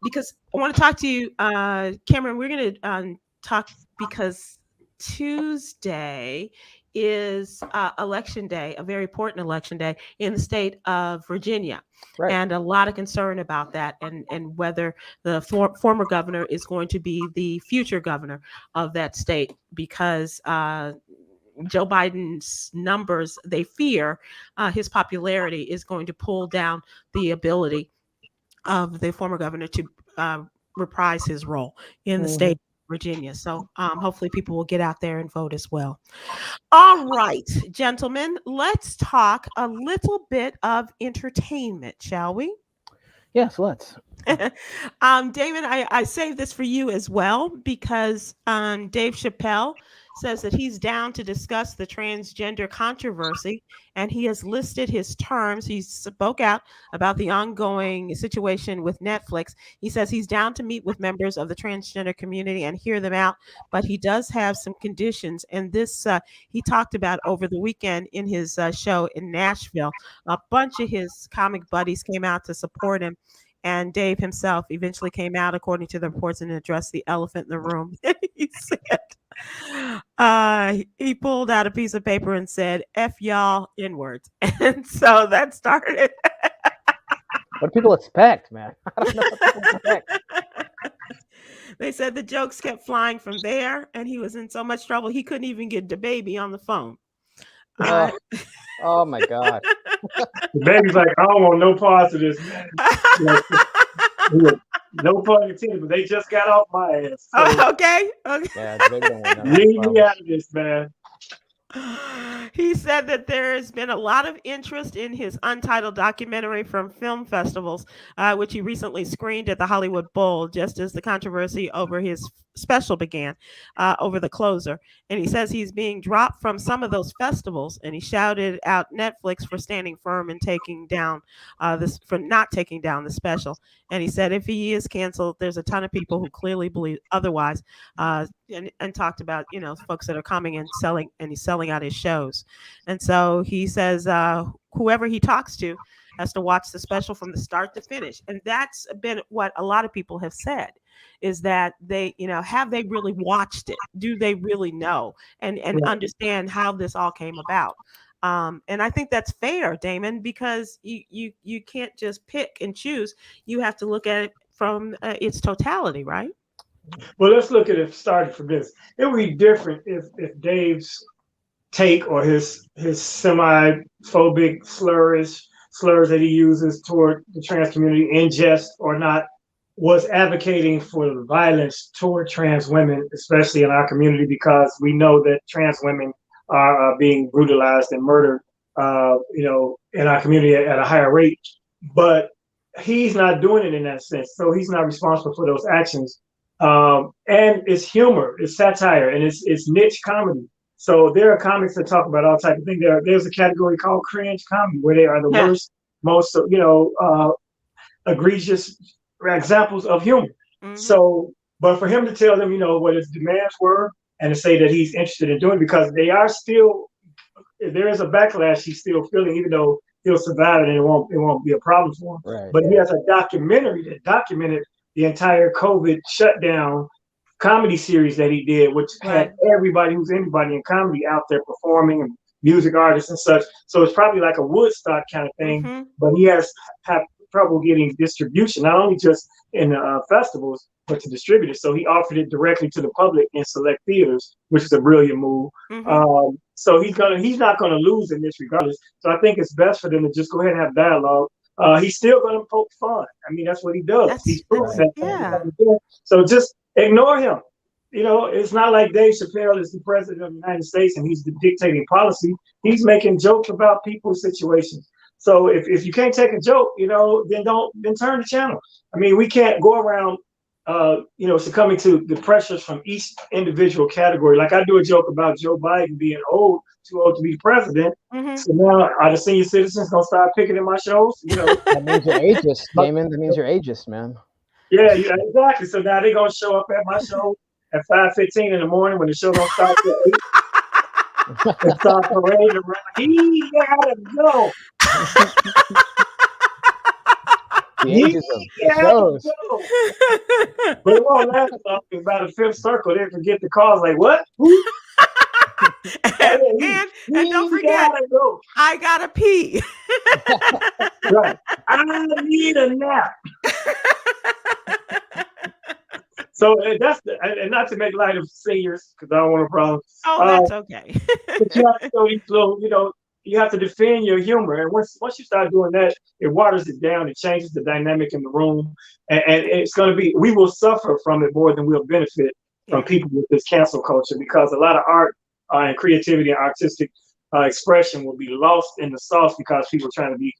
Because I want to talk to you, Khameron. We're going to talk because Tuesday is election day, a very important election day in the state of Virginia. Right. And a lot of concern about that, and whether the former governor is going to be the future governor of that state, because Joe Biden's numbers, they fear his popularity is going to pull down the ability of the former governor to reprise his role in the state of Virginia. So hopefully people will get out there and vote as well. All right, gentlemen, let's talk a little bit of entertainment, shall we? Yes, let's. Damon, I saved this for you as well, because Dave Chappelle says that he's down to discuss the transgender controversy, and he has listed his terms. He spoke out about the ongoing situation with Netflix. He says he's down to meet with members of the transgender community and hear them out, but he does have some conditions. And this he talked about over the weekend in his show in Nashville. A bunch of his comic buddies came out to support him. And Dave himself eventually came out, according to the reports, and addressed the elephant in the room. He said, he pulled out a piece of paper and said, "F y'all inwards." And so that started. What do people expect, man? I don't know what people expect. They said the jokes kept flying from there, and he was in so much trouble he couldn't even get the baby on the phone. Oh my God. The baby's like, I don't want no parts of this, man. No pun intended, but they just got off my ass. So Okay. Yeah, the baby don't want none of leave that me out of this, man. He said that there has been a lot of interest in his untitled documentary from film festivals, which he recently screened at the Hollywood Bowl, just as the controversy over his special began over the closer. And he says he's being dropped from some of those festivals, and he shouted out Netflix for standing firm and taking down for not taking down the special. And he said if he is canceled, there's a ton of people who clearly believe otherwise, and talked about, you know, folks that are coming and selling, and he's selling out his shows. And so he says whoever he talks to has to watch the special from the start to finish. And that's been what a lot of people have said, is that they, you know, have they really watched it? Do they really know and understand how this all came about? And I think that's fair, Damon, because you can't just pick and choose. You have to look at it from its totality, right? Well, let's look at it starting from this. It would be different if Dave's take or his semi-phobic slurs that he uses toward the trans community, in jest or not, was advocating for the violence toward trans women, especially in our community, because we know that trans women are being brutalized and murdered, you know, in our community at a higher rate. But he's not doing it in that sense, so he's not responsible for those actions. And it's humor, it's satire, and it's niche comedy. So there are comics that talk about all type of things. There's a category called cringe comedy, where they are the worst, most, you know, egregious examples of humor. Mm-hmm. So, but for him to tell them, you know, what his demands were, and to say that he's interested in doing, because they are still, there is a backlash he's still feeling, even though he'll survive it and it won't be a problem for him. Right, but he has a documentary that documented the entire COVID shutdown comedy series that he did, which had everybody who's anybody in comedy out there performing, and music artists and such. So it's probably like a Woodstock kind of thing, but he has had trouble getting distribution, not only just in festivals, but to distribute it. So he offered it directly to the public in select theaters, which is a brilliant move. So he's not gonna lose in this regardless. So I think it's best for them to just go ahead and have dialogue. He's still gonna poke fun. I mean, that's what he does. So just ignore him. You know, it's not like Dave Chappelle is the president of the United States and he's dictating policy. He's making jokes about people's situations. So if you can't take a joke, you know, then turn the channel. I mean, we can't go around, you know, succumbing to the pressures from each individual category. Like I do a joke about Joe Biden being too old to be the president. So now are the senior citizens gonna start picking in my shows? You know, that means you're ageist, Damon. That means you're ageist, man. Yeah, exactly. So now they're gonna show up at my show at 5:15 in the morning when the show don't start at 8. And start parading around. He gotta go. But it won't last long. About the fifth circle, they forget the cause. Like what? and don't forget, I gotta pee. Right. I need a nap. So that's and not to make light of seniors, because I don't want a problem. Oh, that's okay. But you have to go these little, you know, you have to defend your humor, and once you start doing that, it waters it down. It changes the dynamic in the room, and it's going to be. We will suffer from it more than we'll benefit from people with this cancel culture, because a lot of art and creativity and artistic expression will be lost in the sauce because people are trying to be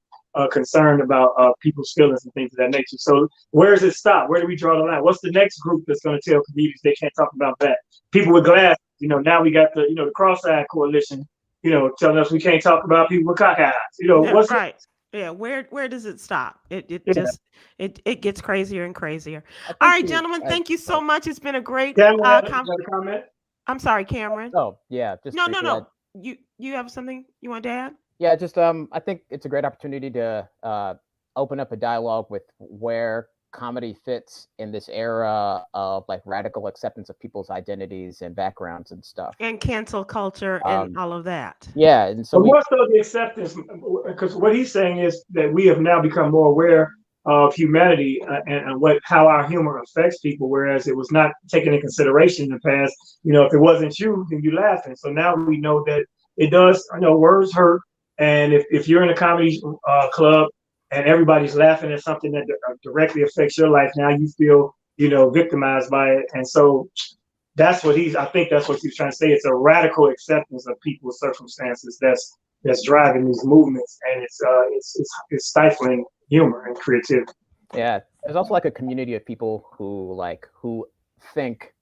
concerned about people's feelings and things of that nature. So where does it stop? Where do we draw the line? What's the next group that's going to tell comedians they can't talk about that? People with glasses Now we got the, the Cross-Eyed Coalition, telling us we can't talk about people with cock eyes. What's right. Yeah, where does it stop? It just it gets crazier and crazier. All right, gentlemen, thank you so much. It's been a great comment. I'm sorry, Cameron. Oh, yeah, just no. You have something you want to add? Yeah, just I think it's a great opportunity to open up a dialogue with where comedy fits in this era of like radical acceptance of people's identities and backgrounds and stuff, and cancel culture and all of that. Yeah, and so more so the acceptance, because what he's saying is that we have now become more aware of humanity and how our humor affects people, whereas it was not taken into consideration in the past. If it wasn't you, then you laughing. So now we know that it does. Words hurt, and if you're in a comedy club and everybody's laughing at something that directly affects your life, now you feel, victimized by it. And so I think that's what he's trying to say. It's a radical acceptance of people's circumstances that's driving these movements, and it's stifling humor and creativity. Yeah, there's also like a community of people who think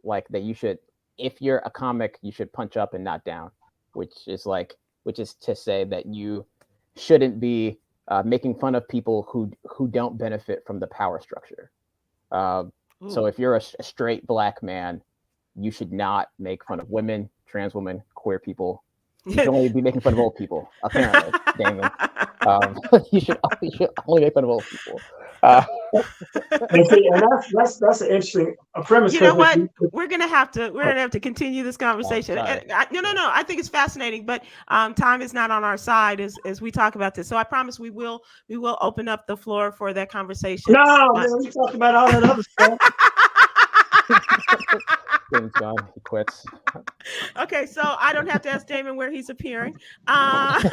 like that you should, if you're a comic, you should punch up and not down, which is to say that you shouldn't be making fun of people who don't benefit from the power structure. So if you're a straight Black man, you should not make fun of women, trans women, queer people. You should only be making fun of old people, apparently, Damon. You should only make fun of old people. And that's an interesting premise. You know what? We're gonna have to continue this conversation. No. I think it's fascinating, but time is not on our side as we talk about this. So I promise we will open up the floor for that conversation. No, we talked about all that other stuff. John, he quits. Okay, so I don't have to ask Damon where he's appearing. Yes,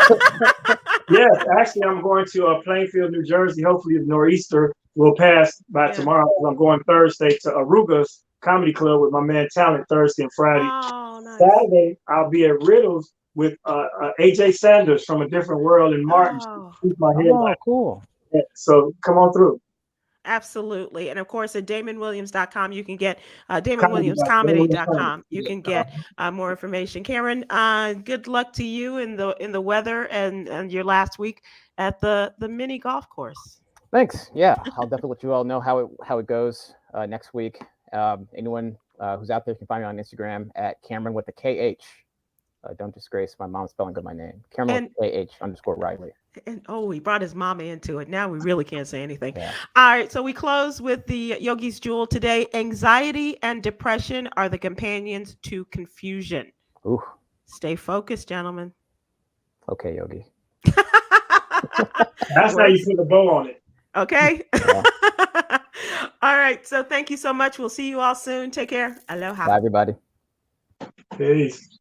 actually, I'm going to Plainfield, New Jersey. Hopefully, the nor'easter will pass by tomorrow. I'm going Thursday to Aruga's Comedy Club with my man Talent Thursday and Friday. Oh, nice. Saturday, I'll be at Riddles with AJ Sanders from A Different World in Martin. Keep my head back. Cool. Yeah, so come on through. Absolutely. And of course, at DamonWilliams.com, you can get DamonWilliamsComedy.com. You can get more information. Karen, good luck to you in the weather and your last week at the mini golf course. Thanks. Yeah, I'll definitely let you all know how it goes next week. Anyone who's out there can find me on Instagram at Cameron with the KH. Don't disgrace my mom's spelling of my name. Cameron with KH_Riley. And he brought his mama into it. Now we really can't say anything. Yeah. All right, so we close with the Yogi's Jewel today. Anxiety and depression are the companions to confusion. Ooh. Stay focused, gentlemen. Okay, Yogi. That's how you put a bow on it. Okay. Yeah. All right, so thank you so much. We'll see you all soon. Take care. Aloha. Bye, everybody. Peace.